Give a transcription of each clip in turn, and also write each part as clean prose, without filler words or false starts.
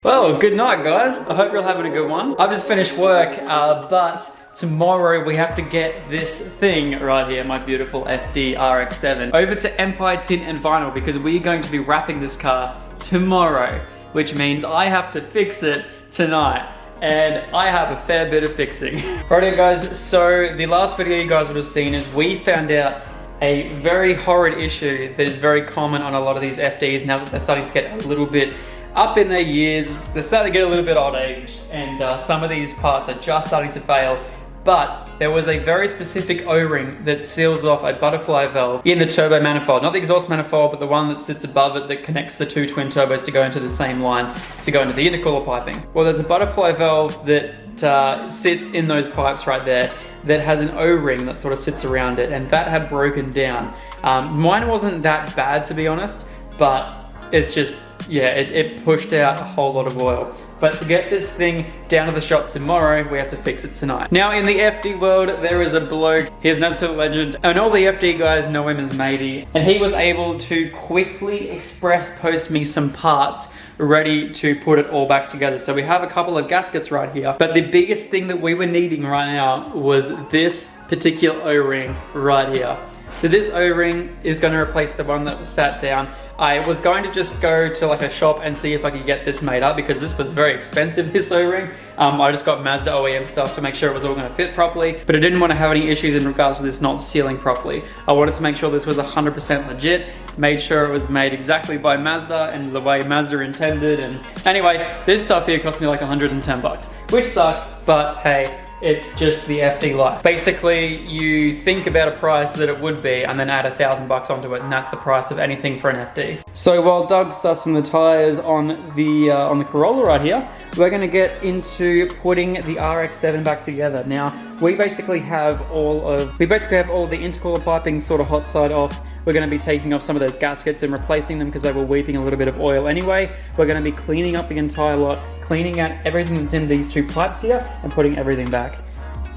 Well, good night guys. I hope you're having a good one. I've just finished work, but tomorrow we have to get this thing right here, my beautiful FD RX7, over to Empire Tint and Vinyl because we're going to be wrapping this car tomorrow, which means I have to fix it tonight. And I have a fair bit of fixing. Righto guys, so the last video you guys would have seen is we found out a very horrid issue that is very common on a lot of these FDs now that they're starting to get a little bit up in their years. They're starting to get a little bit old aged, and some of these parts are just starting to fail. But there was a very specific O-ring that seals off a butterfly valve in the turbo manifold. Not the exhaust manifold, but the one that sits above it that connects the two twin turbos to go into the same line to go into the intercooler piping. Well, there's a butterfly valve that sits in those pipes right there that has an O-ring that sort of sits around it, and that had broken down. Mine wasn't that bad, to be honest, but it's just, yeah, it pushed out a whole lot of oil. But to get this thing down to the shop tomorrow, we have to fix it tonight. Now in the FD world, there is a bloke, he's an absolute legend, and all the FD guys know him as Matey, and he was able to quickly express post me some parts ready to put it all back together. So we have a couple of gaskets right here, but the biggest thing that we were needing right now was this particular O-ring right here. So this O-ring is going to replace the one that was sat down. I was going to just go to like a shop and see if I could get this made up because this was very expensive, this O-ring. I just got Mazda OEM stuff to make sure it was all going to fit properly, but I didn't want to have any issues in regards to this not sealing properly. I wanted to make sure this was 100% legit, made sure it was made exactly by Mazda and the way Mazda intended. And anyway, this stuff here cost me like 110 bucks, which sucks, but hey, it's just the FD life. Basically, you think about a price that it would be and then add 1,000 bucks onto it, and that's the price of anything for an FD. So while Doug's sussing the tires on the Corolla right here, we're gonna get into putting the RX7 back together. Now, we basically have all of the intercooler piping sort of hot side off. We're gonna be taking off some of those gaskets and replacing them because they were weeping a little bit of oil anyway. We're gonna be cleaning up the entire lot, cleaning out everything that's in these two pipes here and putting everything back.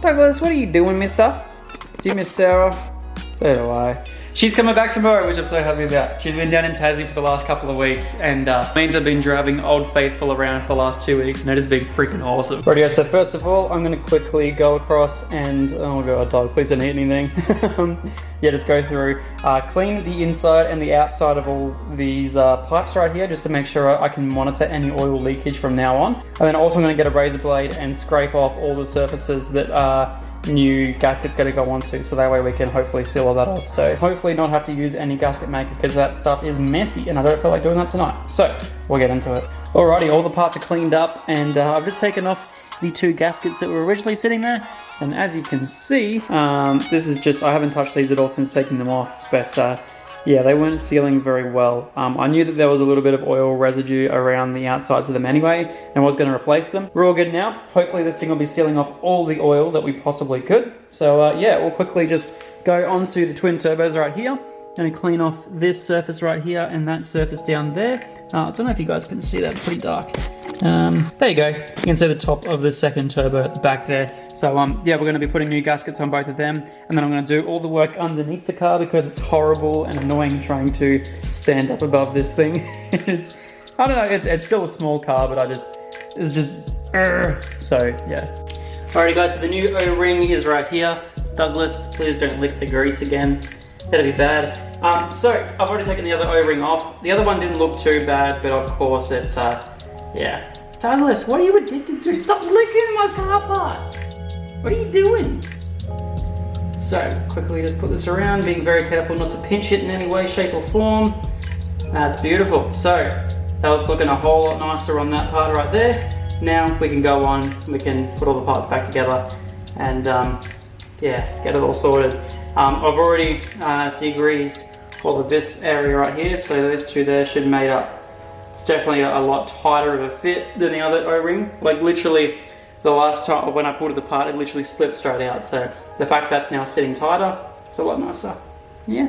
Douglas, what are you doing, mister? Do you miss Sarah? So do I. She's coming back tomorrow, which I'm so happy about. She's been down in Tassie for the last couple of weeks, and means I've been driving Old Faithful around for the last 2 weeks, and it has been freaking awesome. Rightio, so first of all, I'm gonna quickly go across and, oh god, dog, please don't eat anything. Yeah, just go through, clean the inside and the outside of all these pipes right here, just to make sure I can monitor any oil leakage from now on. And then also I'm gonna get a razor blade and scrape off all the surfaces that new gasket's gonna go onto, so that way we can hopefully seal all that off. So hopefully not have to use any gasket maker because that stuff is messy and I don't feel like doing that tonight. So we'll get into it. Alrighty, all the parts are cleaned up, and I've just taken off the two gaskets that were originally sitting there. And as you can see, this is just, I haven't touched these at all since taking them off, but yeah, they weren't sealing very well. I knew that there was a little bit of oil residue around the outsides of them anyway, and I was going to replace them. We're all good now. Hopefully this thing will be sealing off all the oil that we possibly could. So yeah, we'll quickly just go onto the twin turbos right here. Going to clean off this surface right here and that surface down there. I don't know if you guys can see that, it's pretty dark. There you go. You can see the top of the second turbo at the back there. So yeah, we're going to be putting new gaskets on both of them, and then I'm going to do all the work underneath the car because it's horrible and annoying trying to stand up above this thing. I don't know, it's still a small car, but it's just, so yeah. Alrighty guys, so the new O-ring is right here. Douglas, please don't lick the grease again. That'd be bad. So I've already taken the other O-ring off. The other one didn't look too bad, but of course it's, yeah. Douglas, what are you addicted to? Stop licking my car parts! What are you doing? So, quickly just put this around, being very careful not to pinch it in any way, shape or form. That's beautiful. So, that's looking a whole lot nicer on that part right there. Now we can go on, we can put all the parts back together and yeah, get it all sorted. I've already degreased all of this area right here, so those two there should mate up. It's definitely a lot tighter of a fit than the other O-ring. Like literally, the last time when I pulled it apart, it literally slipped straight out. So the fact that's now sitting tighter, it's a lot nicer. Yeah.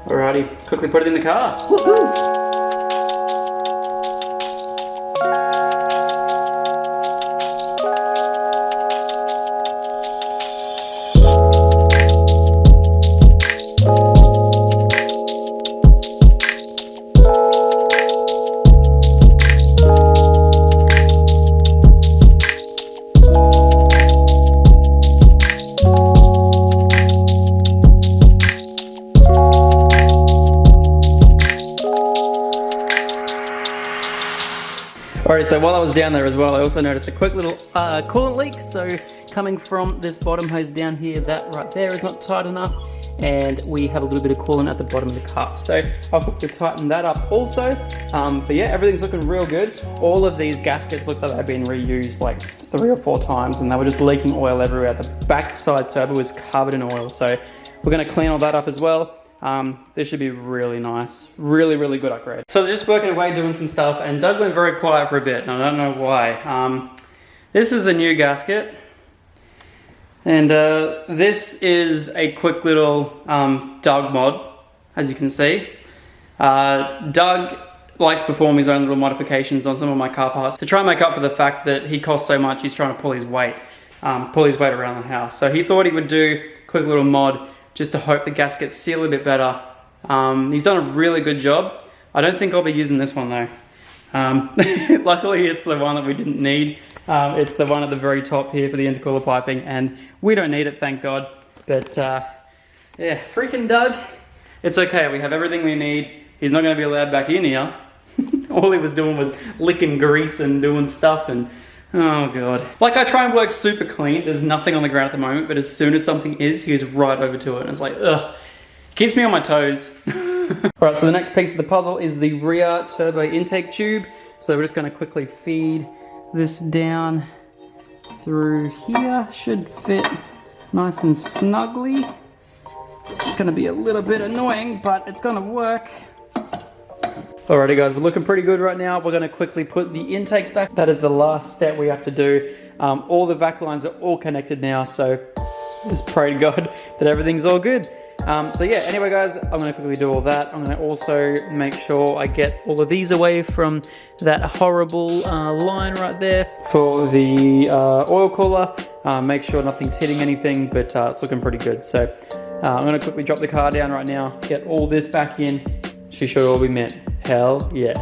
Alrighty, let's quickly put it in the car. Woohoo! Alright, so while I was down there as well, I also noticed a quick little coolant leak. So coming from this bottom hose down here, that right there is not tight enough, and we have a little bit of coolant at the bottom of the car. So I'll quickly tighten that up also. But yeah, everything's looking real good. All of these gaskets look like they've been reused like 3 or 4 times, and they were just leaking oil everywhere. The backside turbo was covered in oil, so we're gonna clean all that up as well. This should be really nice. Really, really good upgrade. So I was just working away doing some stuff, and Doug went very quiet for a bit, and I don't know why. This is a new gasket, and this is a quick little Doug mod, as you can see. Doug likes to perform his own little modifications on some of my car parts to try and make up for the fact that he costs so much. He's trying to pull his weight around the house. So he thought he would do a quick little mod just to hope the gaskets seal a bit better. He's done a really good job. I don't think I'll be using this one though. Luckily it's the one that we didn't need. It's the one at the very top here for the intercooler piping, and we don't need it, thank God. But yeah, freaking Doug. It's okay, we have everything we need. He's not gonna be allowed back in here. All he was doing was licking grease and doing stuff, and oh God. Like, I try and work super clean. There's nothing on the ground at the moment, but as soon as something is, he's right over to it. And it's like, ugh. Keeps me on my toes. Alright, so the next piece of the puzzle is the rear turbo intake tube. So we're just gonna quickly feed this down through here. Should fit nice and snugly. It's gonna be a little bit annoying, but it's gonna work. Alrighty guys, we're looking pretty good right now. We're gonna quickly put the intakes back. That is the last step we have to do. All the vac lines are all connected now, so just pray to God that everything's all good. So yeah, anyway guys, I'm gonna quickly do all that. I'm gonna also make sure I get all of these away from that horrible line right there for the oil cooler. Make sure nothing's hitting anything, but it's looking pretty good. So I'm gonna quickly drop the car down right now, get all this back in. She should all be met. Hell yeah.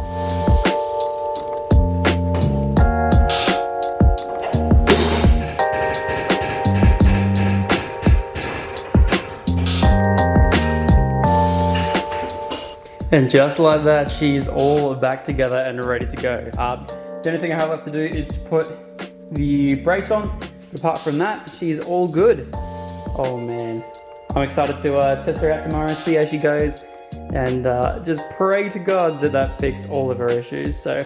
And just like that, she's all back together and ready to go. The only thing I have left to do is to put the brakes on. Apart from that, she's all good. Oh man. I'm excited to test her out tomorrow, see how she goes. And just pray to God that that fixed all of her issues. So,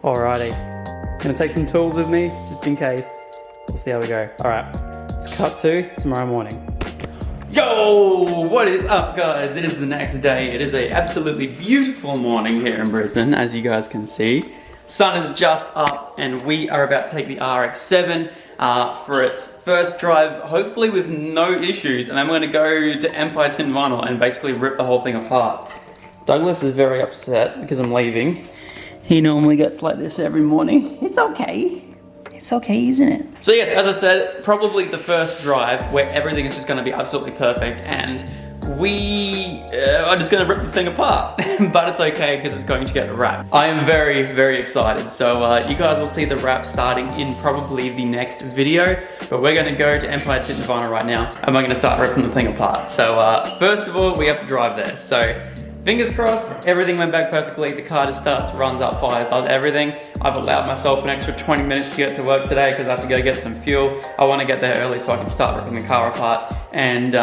alrighty. Gonna take some tools with me, just in case. We'll see how we go. Alright, let's cut to tomorrow morning. Yo, what is up guys? It is the next day. It is a absolutely beautiful morning here in Brisbane, as you guys can see. Sun is just up, and we are about to take the RX7 for its first drive, hopefully with no issues, and then we're going to go to Empire Tint Vinyl and basically rip the whole thing apart. Douglas is very upset because I'm leaving. He normally gets like this every morning. It's okay. It's okay, isn't it? So yes, as I said, probably the first drive where everything is just going to be absolutely perfect, and we are just going to rip the thing apart. But it's okay because it's going to get wrapped. I am very, very excited. So you guys will see the wrap starting in probably the next video. But we're going to go to Empire Tint Vinyl right now, and we're going to start ripping the thing apart. So first of all, we have to drive there. So fingers crossed, everything went back perfectly. The car just starts, runs up, fires, does everything. I've allowed myself an extra 20 minutes to get to work today because I have to go get some fuel. I want to get there early so I can start ripping the car apart. And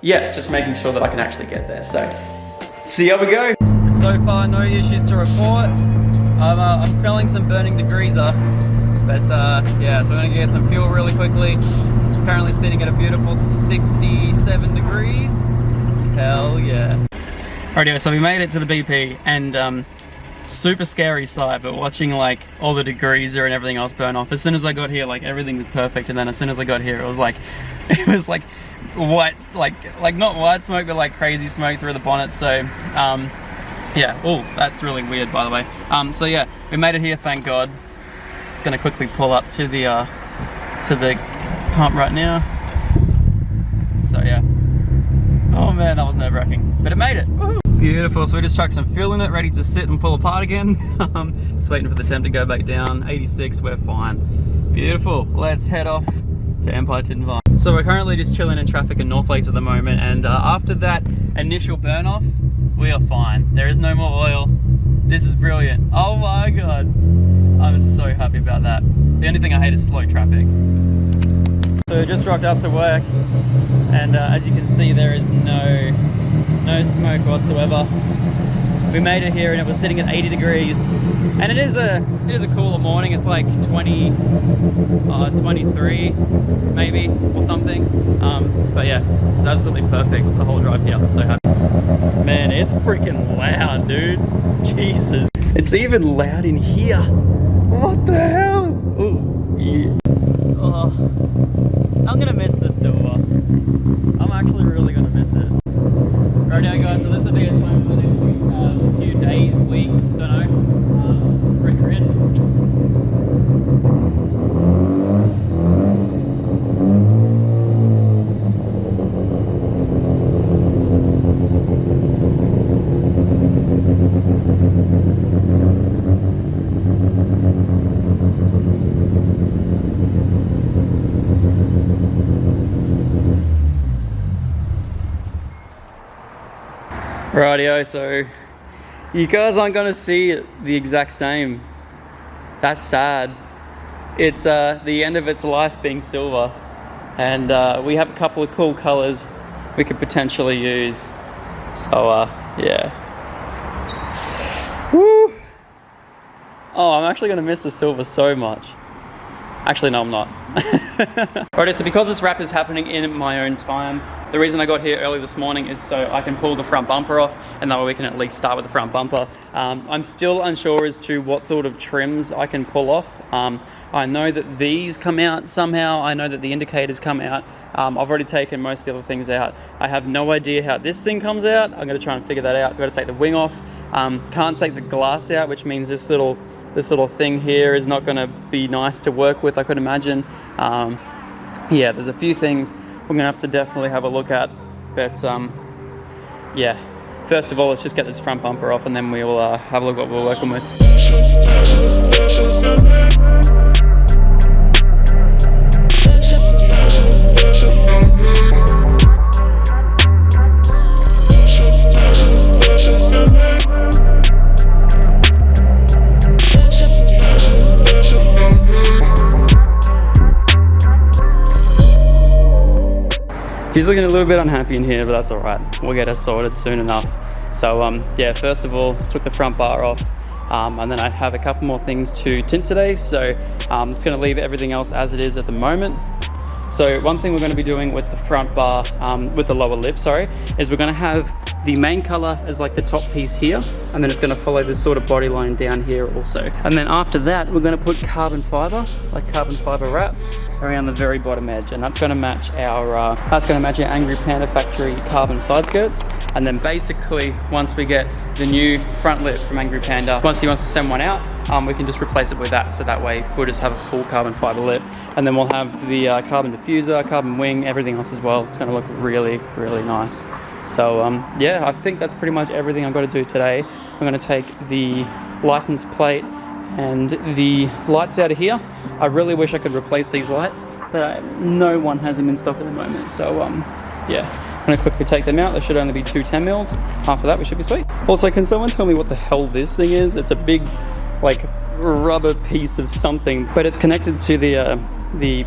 yeah, just making sure that I can actually get there. So, see how we go. So far, no issues to report. I'm smelling some burning degreaser. But yeah, so we're gonna get some fuel really quickly. Currently sitting at a beautiful 67 degrees. Hell yeah. Alrighty, so we made it to the BP, and super scary sight, but watching like all the degreaser and everything else burn off. As soon as I got here, like everything was perfect, and then as soon as I got here, it was like white, like not white smoke, but like crazy smoke through the bonnet. So yeah, oh, that's really weird, by the way. So yeah, we made it here, thank God. It's gonna quickly pull up to the pump right now. So yeah. Oh man, that was nerve-wracking, but it made it. Woohoo! Beautiful, so we just chucked some fuel in it, ready to sit and pull apart again. Just waiting for the temp to go back down. 86, we're fine. Beautiful, let's head off to Empire Tint Vinyl. So we're currently just chilling in traffic in North Lakes at the moment, and after that initial burn off, we are fine. There is no more oil. This is brilliant. Oh my God. so happy about that. The only thing I hate is slow traffic. So just rocked up to work, and as you can see, there is no smoke whatsoever. We made it here and it was sitting at 80 degrees, and it is a cooler morning. It's like 23 maybe or something, but yeah, it's absolutely perfect the whole drive here. I'm so happy. Man, it's freaking loud, dude. Jesus, it's even loud in here. What the hell? Ooh, yeah. Oh, I'm gonna miss the silver. I'm actually really gonna miss it. Right now, guys, so this will be its home for the next week, a few days, weeks, don't know. Bring her in. Rightio, so you guys aren't gonna see it the exact same. That's sad. It's the end of its life being silver, and we have a couple of cool colors we could potentially use. So yeah. Woo! Oh, I'm actually gonna miss the silver so much. Actually, no, I'm not. Alright, so because this wrap is happening in my own time, the reason I got here early this morning is so I can pull the front bumper off, and that way we can at least start with the front bumper. I'm still unsure as to what sort of trims I can pull off. I know that these come out somehow. I know that the indicators come out. I've already taken most of the other things out. I have no idea how this thing comes out. I'm going to try and figure that out. I've got to take the wing off. Can't take the glass out, which means this little thing here is not going to be nice to work with, I could imagine. Yeah, there's a few things we're going to have to definitely have a look at, but yeah, first of all, let's just get this front bumper off, and then we'll have a look at what we're working with. She's looking a little bit unhappy in here, but that's all right. We'll get her sorted soon enough. So yeah, first of all, just took the front bar off, and then I have a couple more things to tint today. So I'm just going to leave everything else as it is at the moment. So one thing we're going to be doing with the front bar, with the lower lip, sorry, is we're going to have the main color as like the top piece here, and then it's going to follow this sort of body line down here also. And then after that, we're going to put carbon fiber wrap around the very bottom edge, and that's going to match our Angry Panda factory carbon side skirts. And then basically, once we get the new front lip from Angry Panda, once he wants to send one out, we can just replace it with that, so that way we'll just have a full carbon fiber lip, and then we'll have the carbon diffuser, carbon wing, everything else as well. It's going to look really, really nice. So yeah, I think that's pretty much everything I've got to do today. I'm going to take the license plate and the lights out of here. I really wish I could replace these lights, but no one has them in stock at the moment. So yeah, I'm going to quickly take them out. There should only be 2 10 mils. After that, we should be sweet. Also, can someone tell me what the hell this thing is? It's a big, like, rubber piece of something, but it's connected to the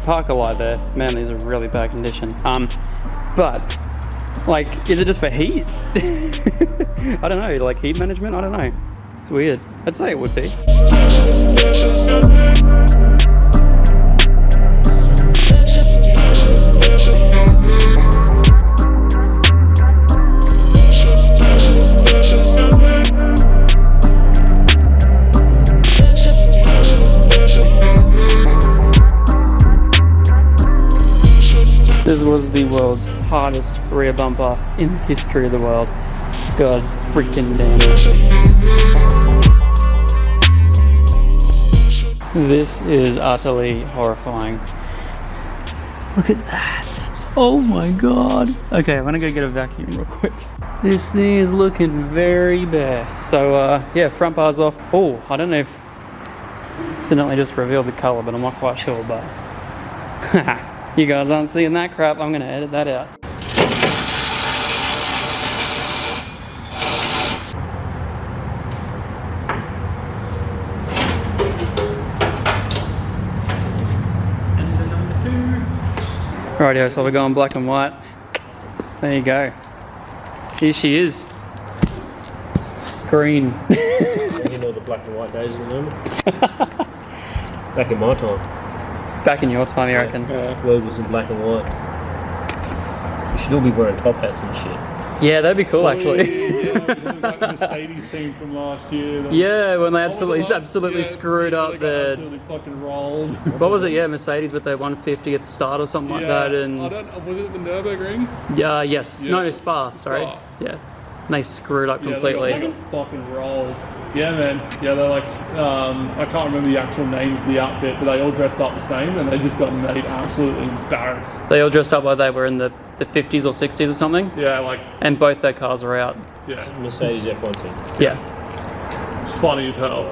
Parker light there. Man, these are really bad condition. But like, is it just for heat? I don't know, like heat management? I don't know. It's weird. I'd say it would be. This was the world's hardest rear bumper in the history of the world. God freaking damn it. This is utterly horrifying. Look at that. Oh my god. Okay, I'm gonna go get a vacuum real quick. This thing is looking very bad. So yeah, front bar's off. Oh, I don't know if accidentally just revealed the color, but I'm not quite sure, but you guys aren't seeing that crap. I'm gonna edit that out. Rightio, so we're going black and white. There you go. Here she is. Green. You know the black and white days, remember? Back in my time. Back in your time, you reckon? World was in black and white. You should all be wearing top hats and shit. Yeah, that'd be cool, actually. Yeah, like the Mercedes team from last year. Yeah, when they absolutely screwed up the. Absolutely fucking rolled. What was it? Yeah, Mercedes with their 150 at the start or something like that, and. I don't. Was it the Nürburgring? Yeah. Yes. Yeah. No, Spa. Sorry. Spa. Yeah. And they screwed up completely. Yeah, they got fucking rolled. Yeah, man. Yeah, they're like, I can't remember the actual name of the outfit, but they all dressed up the same, and they just got made absolutely embarrassed. They all dressed up like they were in the 50s or 60s or something. Yeah, like. And both their cars were out. Yeah. Mercedes F1 team. Yeah. It's funny as hell.